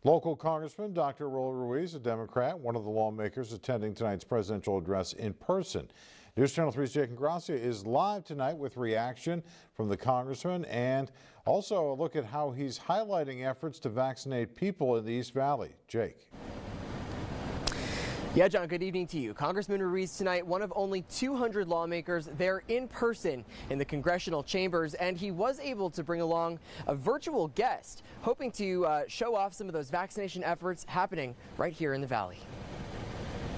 Local Congressman Dr. Ruiz, a Democrat, one of the lawmakers attending tonight's presidential address in person. News Channel 3's Jake Gracia is live tonight with reaction from the congressman and also a look at how he's highlighting efforts to vaccinate people in the East Valley. Jake. Yeah, John, good evening to you. Congressman Ruiz tonight, one of only 200 lawmakers there in person in the congressional chambers, and he was able to bring along a virtual guest, hoping to show off some of those vaccination efforts happening right here in the Valley.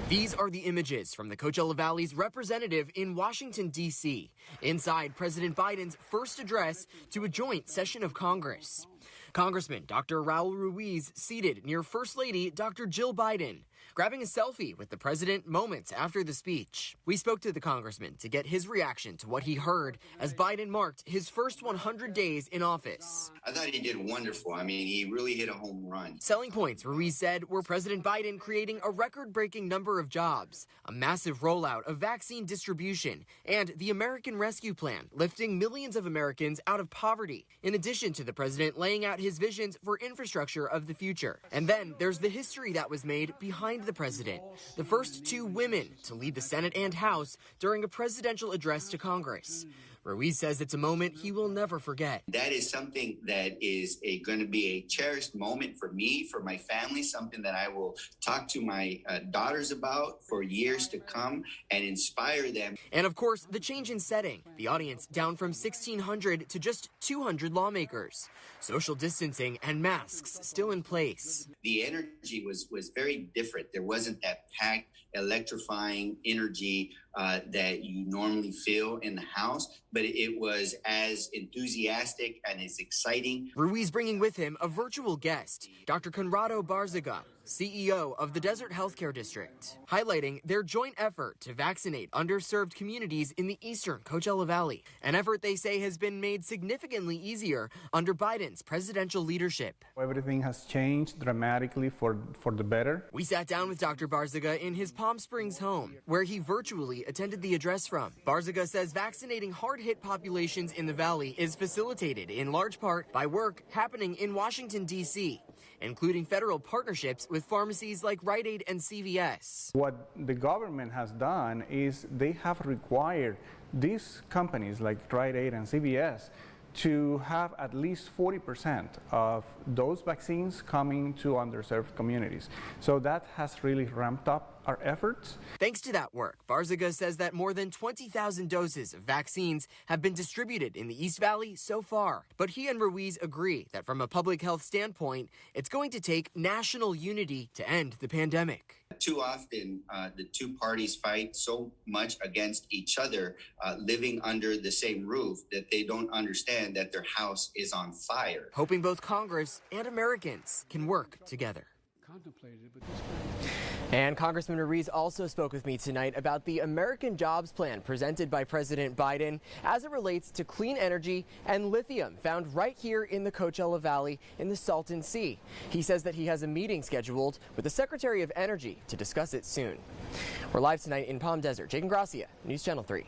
These are the images from the Coachella Valley's representative in Washington, D.C., inside President Biden's first address to a joint session of Congress. Congressman Dr. Raul Ruiz seated near First Lady Dr. Jill Biden, grabbing a selfie with the president moments after the speech. We spoke to the congressman to get his reaction to what he heard as Biden marked his first 100 days in office. I thought he did wonderful. I mean, he really hit a home run. Selling points, Ruiz said, were President Biden creating a record-breaking number of jobs, a massive rollout of vaccine distribution, and the American Rescue Plan, lifting millions of Americans out of poverty, in addition to the president laying out his visions for infrastructure of the future. And then there's the history that was made behind the president, the first two women to lead the Senate and House during a presidential address to Congress. Ruiz says it's a moment he will never forget. That is something that is going to be a cherished moment for me, for my family, something that I will talk to my daughters about for years to come and inspire them. And of course, the change in setting, the audience down from 1,600 to just 200 lawmakers. Social distancing and masks still in place. The energy was very different. There wasn't that packed, electrifying energy that you normally feel in the House, but it was as enthusiastic and as exciting. Ruiz bringing with him a virtual guest, Dr. Conrado Barzaga, CEO of the Desert Healthcare District, highlighting their joint effort to vaccinate underserved communities in the eastern Coachella Valley, an effort they say has been made significantly easier under Biden's presidential leadership. Everything has changed dramatically for the better. We sat down with Dr. Barzaga in his Palm Springs home, where he virtually attended the address from. Barzaga says vaccinating hard-hit populations in the valley is facilitated in large part by work happening in Washington, D.C., including federal partnerships with pharmacies like Rite Aid and CVS. What the government has done is they have required these companies like Rite Aid and CVS to have at least 40% of those vaccines coming to underserved communities. So that has really ramped up our efforts. Thanks to that work, Barzaga says that more than 20,000 doses of vaccines have been distributed in the East Valley so far. But he and Ruiz agree that from a public health standpoint, it's going to take national unity to end the pandemic. Too often, the two parties fight so much against each other, living under the same roof, that they don't understand that their house is on fire. Hoping both Congress and Americans can work together. And Congressman Ruiz also spoke with me tonight about the American Jobs Plan presented by President Biden as it relates to clean energy and lithium found right here in the Coachella Valley in the Salton Sea. He says that he has a meeting scheduled with the Secretary of Energy to discuss it soon. We're live tonight in Palm Desert. Jake Gracia, News Channel 3.